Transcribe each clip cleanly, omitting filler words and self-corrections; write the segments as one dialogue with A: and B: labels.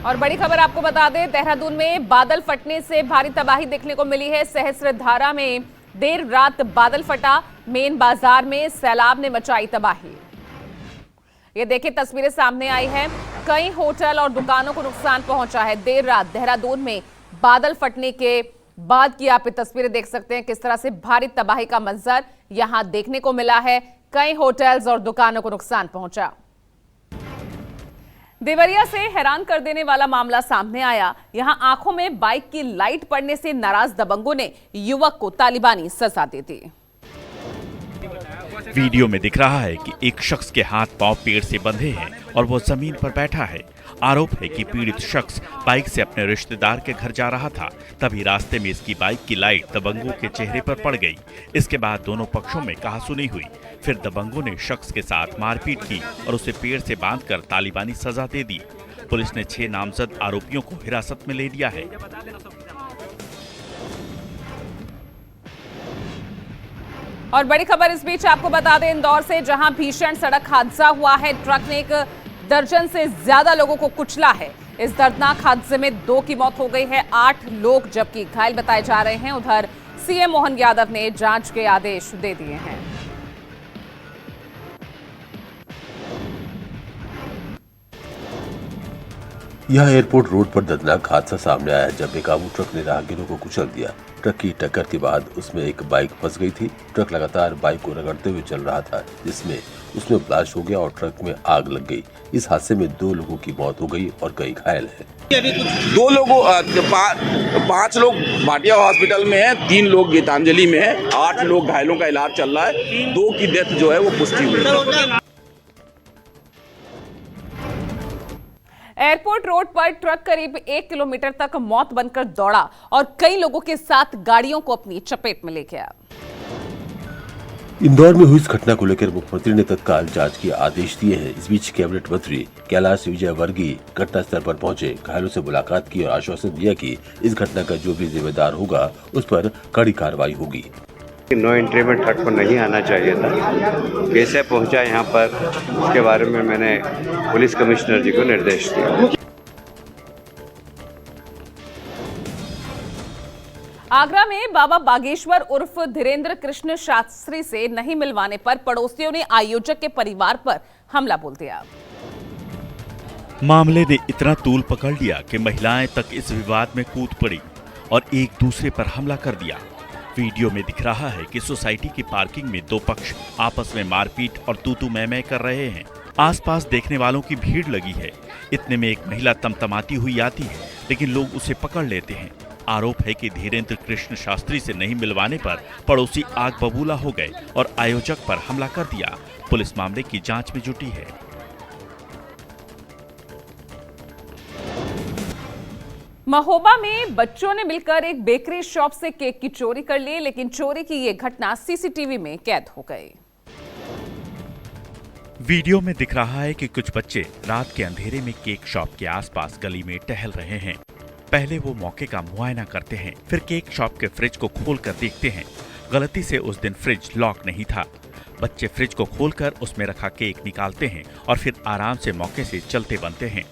A: और बड़ी खबर आपको बता दें, देहरादून में बादल फटने से भारी तबाही देखने को मिली है। सहस्त्रधारा में देर रात बादल फटा, मेन बाजार में सैलाब ने मचाई तबाही। ये देखिए तस्वीरें सामने आई हैं, कई होटल और दुकानों को नुकसान पहुंचा है। देर रात देहरादून में बादल फटने के बाद की आप ये तस्वीरें देख सकते हैं, किस तरह से भारी तबाही का मंजर यहां देखने को मिला है। कई होटल्स और दुकानों को नुकसान पहुंचा। देवरिया से हैरान कर देने वाला मामला सामने आया। यहां आंखों में बाइक की लाइट पड़ने से नाराज दबंगों ने युवक को तालिबानी सजा दे दी।
B: वीडियो में दिख रहा है कि एक शख्स के हाथ पांव पेड़ से बंधे हैं और वो जमीन पर बैठा है। आरोप है कि पीड़ित शख्स बाइक से अपने रिश्तेदार के घर जा रहा था, तभी रास्ते में इसकी बाइक की लाइट दबंगों के चेहरे पर पड़ गई। इसके बाद दोनों पक्षों में कहासुनी हुई। फिर दबंगों ने शख्स के साथ मारपीट की और उसे पेड़ से बांधकर तालिबानी सजा दे दी। पुलिस ने 6 नामजद आरोपियों को हिरासत में ले लिया है।
A: और बड़ी खबर इस बीच आपको बता दें, इंदौर से जहां भीषण सड़क हादसा हुआ है, ट्रक ने 1 दर्जन से ज्यादा लोगों को कुचला है। इस दर्दनाक हादसे में 2 की मौत हो गई है, 8 लोग जबकि घायल बताए जा रहे हैं। उधर सीएम मोहन यादव ने जांच के आदेश दे दिए हैं।
C: यह एयरपोर्ट रोड पर दर्दनाक हादसा सामने आया जब बेकाबू ट्रक ने राहगीरों को कुचल दिया। ट्रक की टक्कर के बाद उसमें एक बाइक फंस गई थी। ट्रक लगातार बाइक को रगड़ते हुए चल रहा था, जिसमें उसमें ब्लास्ट हो गया और ट्रक में आग लग गई। इस हादसे में 2 लोगों की मौत हो गई और कई घायल हैं।
D: 2 लोगों 5 लोग भाटिया हॉस्पिटल में हैं, 3 लोग गीतांजलि में हैं, 8 लोग घायलों का इलाज चल रहा है। 2 की डेथ जो है वो पुष्टि हुई है।
A: एयरपोर्ट रोड पर ट्रक करीब 1 किलोमीटर तक मौत बनकर दौड़ा और कई लोगों के साथ गाड़ियों को अपनी चपेट में ले गया।
C: इंदौर में हुई इस घटना को लेकर मुख्यमंत्री ने तत्काल जांच के आदेश दिए हैं। इस बीच कैबिनेट मंत्री कैलाश विजयवर्गीय घटनास्थल पर पहुंचे, घायलों से मुलाकात की और आश्वासन दिया कि इस घटना का जो भी जिम्मेदार होगा उस पर कड़ी कार्रवाई होगी।
E: नो एंट्री में ट्रक को नहीं आना चाहिए था, कैसे पहुंचा यहाँ पर, उसके बारे में मैंने पुलिस कमिश्नर जी को निर्देश दिया।
A: आगरा में बाबा बागेश्वर उर्फ धीरेन्द्र कृष्ण शास्त्री से नहीं मिलवाने पर पड़ोसियों ने आयोजक के परिवार पर हमला बोल दिया।
B: मामले ने इतना तूल पकड़ लिया कि महिलाएं तक इस विवाद में कूद पड़ी और एक दूसरे पर हमला कर दिया। वीडियो में दिख रहा है कि सोसाइटी की पार्किंग में 2 पक्ष आपस में मारपीट और तू-तू मैं कर रहे हैं। आसपास देखने वालों की भीड़ लगी है। इतने में एक महिला तमतमाती हुई आती है, लेकिन लोग उसे पकड़ लेते हैं। आरोप है कि धीरेन्द्र कृष्ण शास्त्री से नहीं मिलवाने पर पड़ोसी आग बबूला हो गए और आयोजक पर हमला कर दिया। पुलिस मामले की जांच में जुटी है।
A: महोबा में बच्चों ने मिलकर एक बेकरी शॉप से केक की चोरी कर ली, लेकिन चोरी की ये घटना सीसीटीवी में कैद हो गई।
B: वीडियो में दिख रहा है कि कुछ बच्चे रात के अंधेरे में केक शॉप के आसपास गली में टहल रहे हैं। पहले वो मौके का मुआयना करते हैं, फिर केक शॉप के फ्रिज को खोलकर देखते हैं। गलती से उस दिन फ्रिज लॉक नहीं था। बच्चे फ्रिज को खोलकर उसमें रखा केक निकालते हैं और फिर आराम से मौके से चलते बनते हैं।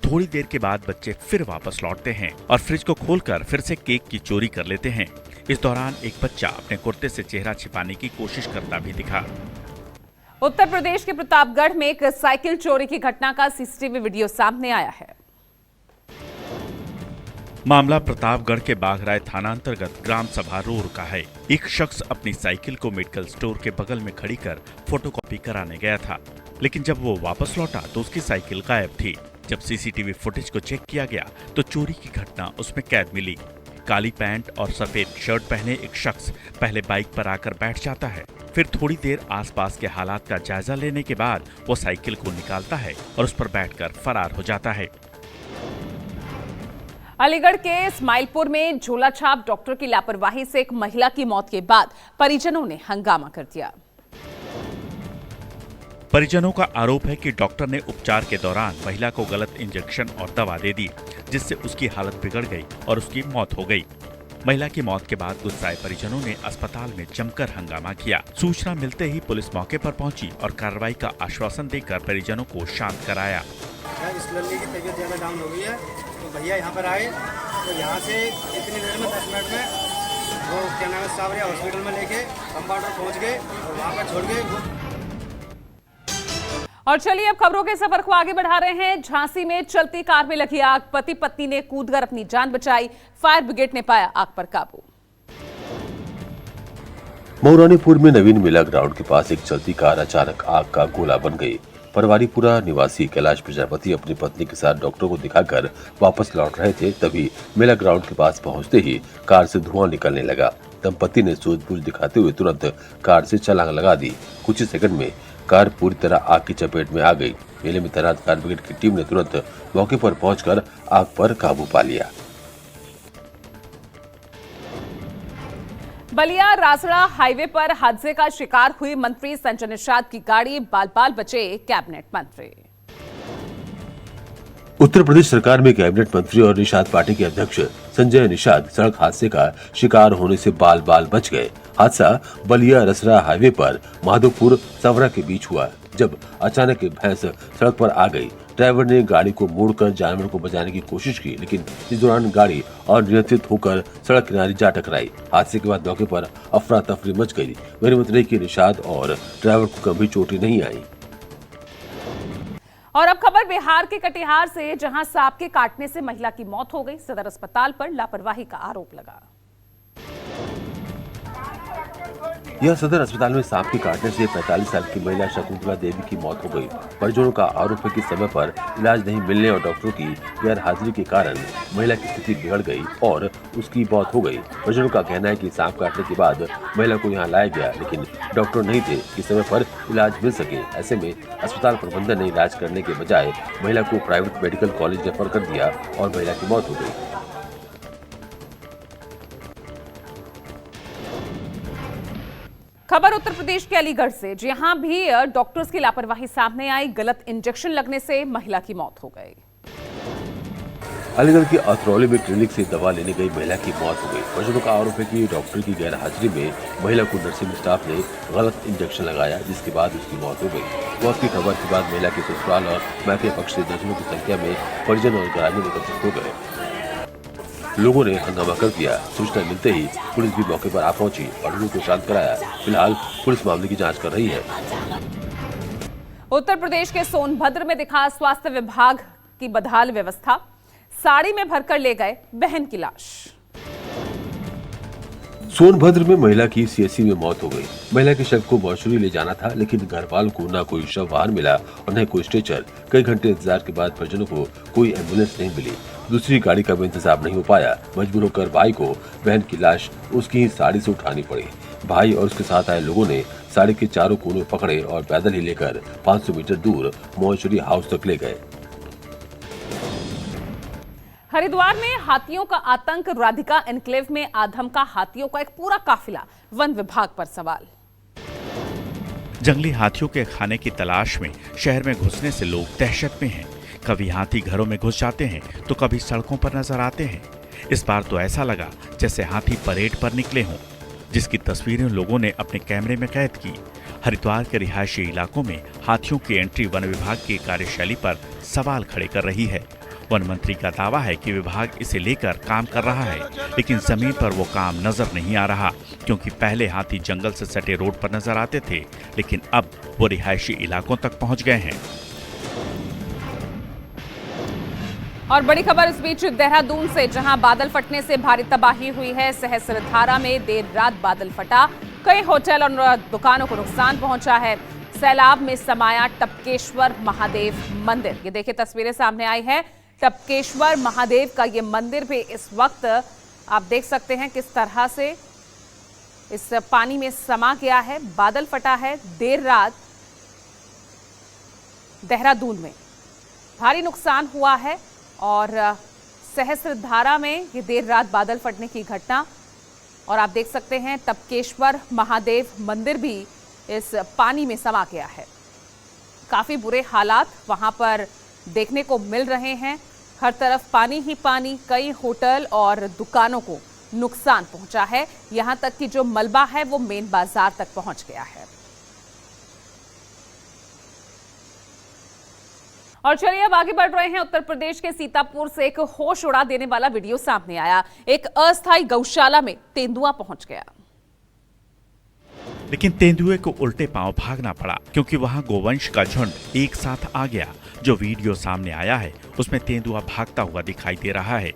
B: थोड़ी देर के बाद बच्चे फिर वापस लौटते हैं और फ्रिज को खोलकर फिर से केक की चोरी कर लेते हैं। इस दौरान एक बच्चा अपने कुर्ते से चेहरा छिपाने की कोशिश करता भी दिखा।
A: उत्तर प्रदेश के प्रतापगढ़ में एक साइकिल चोरी की घटना का सीसीटीवी वीडियो सामने आया है।
B: मामला प्रतापगढ़ के बाघराय थाना अंतर्गत ग्राम सभा रोड का है। एक शख्स अपनी साइकिल को मेडिकल स्टोर के बगल में खड़ी कर फोटोकॉपी कराने गया था, लेकिन जब वो वापस लौटा तो उसकी साइकिल गायब थी। जब सीसीटीवी फुटेज को चेक किया गया तो चोरी की घटना उसमें कैद मिली। काली पैंट और सफेद शर्ट पहने एक शख्स पहले बाइक पर आकर बैठ जाता है, फिर थोड़ी देर आसपास के हालात का जायजा लेने के बाद वो साइकिल को निकालता है और उस पर बैठकर फरार हो जाता है।
A: अलीगढ़ के इस्माइलपुर में झोला छाप डॉक्टर की लापरवाही से एक महिला की मौत के बाद परिजनों ने हंगामा कर दिया।
B: परिजनों का आरोप है कि डॉक्टर ने उपचार के दौरान महिला को गलत इंजेक्शन और दवा दे दी, जिससे उसकी हालत बिगड़ गई और उसकी मौत हो गई। महिला की मौत के बाद गुस्साए परिजनों ने अस्पताल में जमकर हंगामा किया। सूचना मिलते ही पुलिस मौके पर पहुंची और कार्रवाई का आश्वासन देकर परिजनों को शांत कराया।
F: इस लड़के की तबीयत ज्यादा डाउन हो गई है, तो भैया यहाँ पर आए तो यहाँ से इतनी देर में 10 मिनट में वो क्या नाम है सावरिया हॉस्पिटल में लेके कंपाउंडर पहुँच गए और वहाँ पर छोड़ गए।
A: और चलिए अब खबरों के सफर को आगे बढ़ा रहे हैं। झांसी में चलती कार में लगी आग, पति पत्नी ने कूदकर अपनी जान बचाई, फायर ब्रिगेड ने पाया आग पर काबू।
C: मऊरानीपुर में नवीन मेला ग्राउंड के पास एक चलती कार अचानक आग का गोला बन गई। परवारीपुरा निवासी कैलाश प्रजापति अपनी पत्नी के साथ डॉक्टर को दिखाकर वापस लौट रहे थे, तभी मेला ग्राउंड के पास पहुंचते ही कार से धुआं निकलने लगा। दंपति ने सूझबूझ दिखाते हुए तुरंत कार से छलांग लगा दी। कुछ ही सेकंड में कार पूरी तरह आग की चपेट में आ गई। मेले में तैनात फायर ब्रिगेड की टीम ने तुरंत मौके पर पहुंचकर आग पर काबू पा लिया।
A: बलिया रासड़ा हाईवे पर हादसे का शिकार हुई मंत्री संजय निषाद की गाड़ी, बाल बाल बचे कैबिनेट मंत्री।
C: उत्तर प्रदेश सरकार में कैबिनेट मंत्री और निषाद पार्टी के अध्यक्ष संजय निषाद सड़क हादसे का शिकार होने से बाल बाल बच गए। हादसा बलिया रसरा हाईवे पर माधोपुर सवरा के बीच हुआ, जब अचानक एक भैंस सड़क पर आ गई। ड्राइवर ने गाड़ी को मोड़कर जानवर को बचाने की कोशिश की, लेकिन इस दौरान गाड़ी अनियंत्रित होकर सड़क किनारे जा टकराई। हादसे के बाद मौके पर अफरा तफरी मच गई। गृह मंत्री की निषाद और ड्राइवर को गंभीर चोटें नहीं आई।
A: और अब खबर बिहार के कटिहार से, जहां सांप के काटने से महिला की मौत हो गई। सदर अस्पताल पर लापरवाही का आरोप लगा।
C: यह सदर अस्पताल में सांप के काटने से 45 साल की महिला शकुंतला देवी की मौत हो गई। परिजनों का आरोप है कि समय पर इलाज नहीं मिलने और डॉक्टरों की गैर हाजिरी के कारण महिला की स्थिति बिगड़ गई और उसकी मौत हो गई। परिजनों का कहना है कि सांप काटने के बाद महिला को यहाँ लाया गया, लेकिन डॉक्टर नहीं थे कि समय पर इलाज मिल सके। ऐसे में अस्पताल प्रबंधन ने इलाज करने के बजाय महिला को प्राइवेट मेडिकल कॉलेज रेफर कर दिया और महिला की मौत हो गई।
A: खबर उत्तर प्रदेश के अलीगढ़ से, जहां भी डॉक्टर्स की लापरवाही सामने आई। गलत इंजेक्शन लगने से महिला की मौत हो गई।
C: अलीगढ़ के अतरौली में क्लिनिक से दवा लेने गई महिला की मौत हो गई। परिजनों का आरोप है कि डॉक्टर की गैर हाजिरी में महिला को नर्सिंग स्टाफ ने गलत इंजेक्शन लगाया, जिसके बाद उसकी मौत हो गई। मौत की खबर के बाद महिला के ससुराल और मैके पक्ष से दर्जनों की संख्या में परिजन और ग्रामीण एकत्रित हो गए। लोगों ने हंगामा कर दिया। सूचना मिलते ही पुलिस भी मौके पर आ पहुंची और लोगों को शांत कराया। फिलहाल पुलिस मामले की जांच कर रही है।
A: उत्तर प्रदेश के सोनभद्र में दिखा स्वास्थ्य विभाग की बदहाल व्यवस्था। साड़ी में भरकर ले गए बहन की लाश।
C: सोनभद्र में महिला की सीएससी में मौत हो गई। महिला के शव को मॉर्चरी ले जाना था, लेकिन घर वालों को न कोई शव बाहर मिला और न कोई स्ट्रेचर। कई घंटे इंतजार के बाद परिजनों को कोई एम्बुलेंस नहीं मिली। दूसरी गाड़ी का भी इंतजाम नहीं हो पाया। मजबूर होकर भाई को बहन की लाश उसकी ही साड़ी से उठानी पड़ी। भाई और उसके साथ आए लोगों ने साड़ी के चारों कोने पकड़े और पैदल ही लेकर 500 मीटर दूर मॉर्चरी हाउस तक ले गए।
A: हरिद्वार में हाथियों का आतंक। राधिका एनक्लेव में आधमका हाथियों का एक पूरा काफिला। वन विभाग पर सवाल।
B: जंगली हाथियों के खाने की तलाश में शहर में घुसने से लोग दहशत में हैं। कभी हाथी घरों में घुस जाते हैं तो कभी सड़कों पर नजर आते हैं। इस बार तो ऐसा लगा जैसे हाथी परेड पर निकले हों, जिसकी तस्वीरें लोगों ने अपने कैमरे में कैद की। हरिद्वार के रिहायशी इलाकों में हाथियों की एंट्री वन विभाग की कार्यशैली पर सवाल खड़े कर रही है। वन मंत्री का दावा है कि विभाग इसे लेकर काम कर रहा है, लेकिन जमीन पर वो काम नजर नहीं आ रहा, क्योंकि पहले हाथी जंगल से सटे रोड पर नजर आते थे, लेकिन अब वो रिहायशी इलाकों तक पहुंच गए हैं।
A: और बड़ी खबर इस बीच देहरादून से, जहां बादल फटने से भारी तबाही हुई है। सहस्त्रधारा में देर रात बादल फटा, कई होटल और दुकानों को नुकसान पहुंचा है। सैलाब में समाया टपकेश्वर महादेव मंदिर। ये देखिए तस्वीरें सामने आई है। टपकेश्वर महादेव का ये मंदिर भी इस वक्त आप देख सकते हैं किस तरह से इस पानी में समा गया है। बादल फटा है देर रात देहरादून में, भारी नुकसान हुआ है। और सहस्त्रधारा में ये देर रात बादल फटने की घटना, और आप देख सकते हैं टपकेश्वर महादेव मंदिर भी इस पानी में समा गया है। काफी बुरे हालात वहां पर देखने को मिल रहे हैं। हर तरफ पानी ही पानी, कई होटल और दुकानों को नुकसान पहुंचा है। यहां तक कि जो मलबा है वो मेन बाजार तक पहुंच गया है। और चलिए अब आगे बढ़ रहे हैं। उत्तर प्रदेश के सीतापुर से एक होश उड़ा देने वाला वीडियो सामने आया। एक अस्थायी गौशाला में तेंदुआ पहुंच गया,
B: लेकिन तेंदुए को उल्टे पांव भागना पड़ा क्योंकि वहां गोवंश का झुंड एक साथ आ गया। जो वीडियो सामने आया है उसमें तेंदुआ भागता हुआ दिखाई दे रहा है।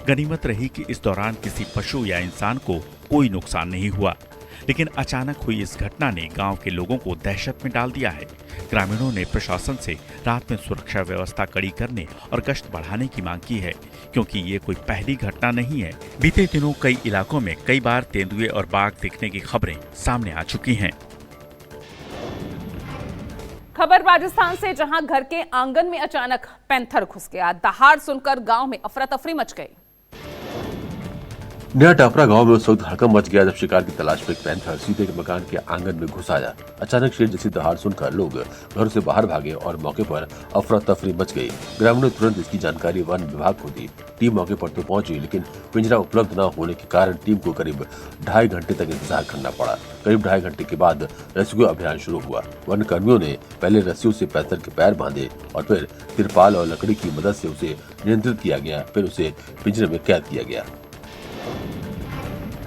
B: गनीमत रही कि इस दौरान किसी पशु या इंसान को कोई नुकसान नहीं हुआ, लेकिन अचानक हुई इस घटना ने गांव के लोगों को दहशत में डाल दिया है। ग्रामीणों ने प्रशासन से रात में सुरक्षा व्यवस्था कड़ी करने और गश्त बढ़ाने की मांग की है, क्योंकि ये कोई पहली घटना नहीं है। बीते दिनों कई इलाकों में कई बार तेंदुए और बाघ दिखने की खबरें सामने आ चुकी हैं।
A: खबर राजस्थान से, जहां घर के आंगन में अचानक पैंथर घुस गया। दहाड़ सुनकर गांव में अफरा तफरी मच गई।
C: नया टापरा गांव में उस वक्त हड़कंप मच गया जब शिकार की तलाश में एक पैंथर सीधे के मकान के आंगन में घुस आया। अचानक शेर जैसी दहाड़ सुनकर लोग घरों से बाहर भागे और मौके पर अफरा तफरी मच गई। ग्रामीणों ने तुरंत इसकी जानकारी वन विभाग को दी। टीम मौके पर तो पहुंची, लेकिन पिंजरा उपलब्ध न होने के कारण टीम को करीब 2.5 घंटे तक इंतजार करना पड़ा। करीब 2.5 घंटे के बाद रेस्क्यू अभियान शुरू हुआ। वन कर्मियों ने पहले रस्सियों से पैंथर के पैर बांधे और फिर तिरपाल और लकड़ी की मदद से उसे नियंत्रित किया गया। फिर उसे पिंजरे में कैद किया गया।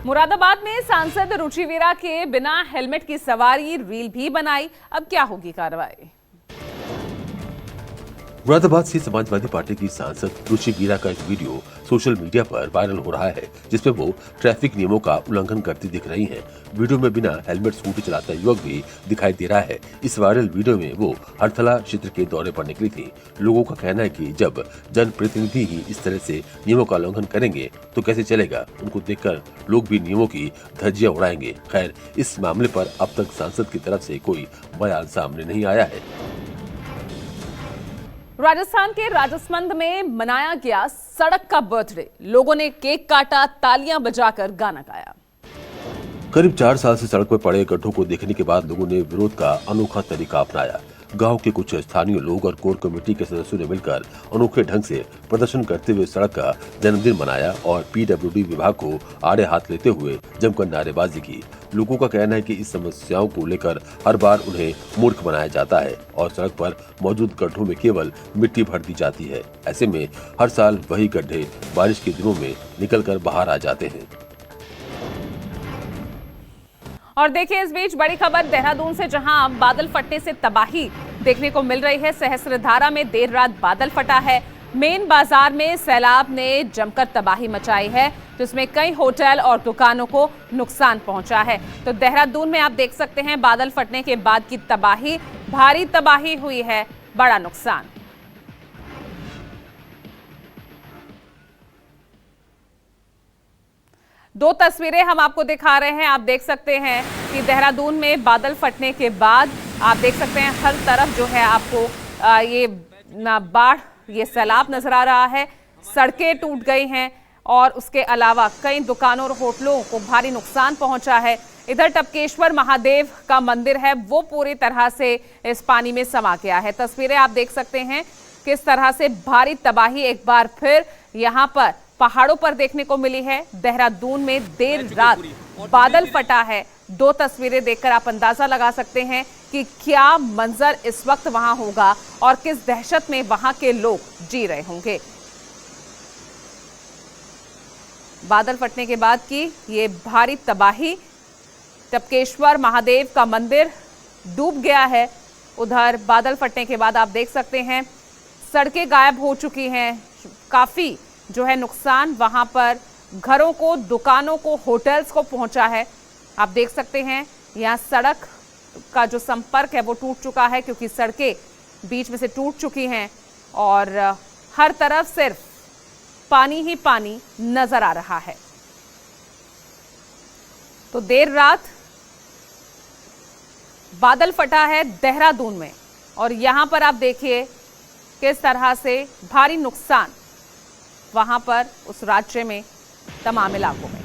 A: मुरादाबाद में सांसद रुचिवीरा के बिना हेलमेट की सवारी रील भी बनाई। अब क्या होगी कार्रवाई?
C: मुरादाबाद से समाजवादी पार्टी की सांसद रुचिवीरा का एक वीडियो सोशल मीडिया पर वायरल हो रहा है, जिसमें वो ट्रैफिक नियमों का उल्लंघन करती दिख रही हैं। वीडियो में बिना हेलमेट स्कूटी चलाता युवक भी दिखाई दे रहा है। इस वायरल वीडियो में वो हरथला क्षेत्र के दौरे पर निकली थी। लोगों का कहना है कि जब जनप्रतिनिधि ही इस तरह से नियमों का उल्लंघन करेंगे तो कैसे चलेगा। उनको देखकर लोग भी नियमों की धज्जियां उड़ाएंगे। खैर, इस मामले पर अब तक सांसद की तरफ से कोई बयान सामने नहीं आया है।
A: राजस्थान के राजसमंद में मनाया गया सड़क का बर्थडे। लोगों ने केक काटा, तालियां बजाकर गाना गाया।
C: करीब 4 साल से सड़क पर पड़े गड्ढों को देखने के बाद लोगों ने विरोध का अनोखा तरीका अपनाया। गांव के कुछ स्थानीय लोग और कोर कमेटी के सदस्यों ने मिलकर अनोखे ढंग से प्रदर्शन करते हुए सड़क का जन्मदिन मनाया और पीडब्ल्यूडी विभाग को आड़े हाथ लेते हुए जमकर नारेबाजी की। लोगों का कहना है कि इस समस्याओं को लेकर हर बार उन्हें मूर्ख बनाया जाता है और सड़क पर मौजूद गड्ढों में केवल मिट्टी भर दी जाती है। ऐसे में हर साल वही गड्ढे बारिश के दिनों में निकलकर बाहर आ जाते हैं।
A: और देखिए इस बीच बड़ी खबर देहरादून से, जहां बादल फटने से तबाही देखने को मिल रही है। सहस्त्रधारा में देर रात बादल फटा है। मेन बाजार में सैलाब ने जमकर तबाही मचाई है, जिसमें कई होटल और दुकानों को नुकसान पहुंचा है। तो देहरादून में आप देख सकते हैं बादल फटने के बाद की तबाही, भारी तबाही हुई है, बड़ा नुकसान। दो तस्वीरें हम आपको दिखा रहे हैं। आप देख सकते हैं कि देहरादून में बादल फटने के बाद आप देख सकते हैं हर तरफ जो है आपको ये बाढ़, ये सैलाब नजर आ रहा है। सड़कें टूट गई हैं और उसके अलावा कई दुकानों और होटलों को भारी नुकसान पहुंचा है। इधर टपकेश्वर महादेव का मंदिर है, वो पूरी तरह से इस पानी में समा गया है। तस्वीरें आप देख सकते हैं किस तरह से भारी तबाही एक बार फिर यहाँ पर पहाड़ों पर देखने को मिली है। देहरादून में देर रात बादल फटा है। दो तस्वीरें देखकर आप अंदाजा लगा सकते हैं कि क्या मंजर इस वक्त वहां होगा और किस दहशत में वहां के लोग जी रहे होंगे। बादल फटने के बाद की ये भारी तबाही, टपकेश्वर महादेव का मंदिर डूब गया है। उधर बादल फटने के बाद आप देख सकते हैं सड़कें गायब हो चुकी हैं। काफी जो है नुकसान वहां पर घरों को, दुकानों को, होटल्स को पहुंचा है। आप देख सकते हैं यहाँ सड़क का जो संपर्क है वो टूट चुका है, क्योंकि सड़कें बीच में से टूट चुकी हैं और हर तरफ सिर्फ पानी ही पानी नजर आ रहा है। तो देर रात बादल फटा है देहरादून में और यहां पर आप देखिए किस तरह से भारी नुकसान वहां पर उस राज्य में तमाम इलाकों में।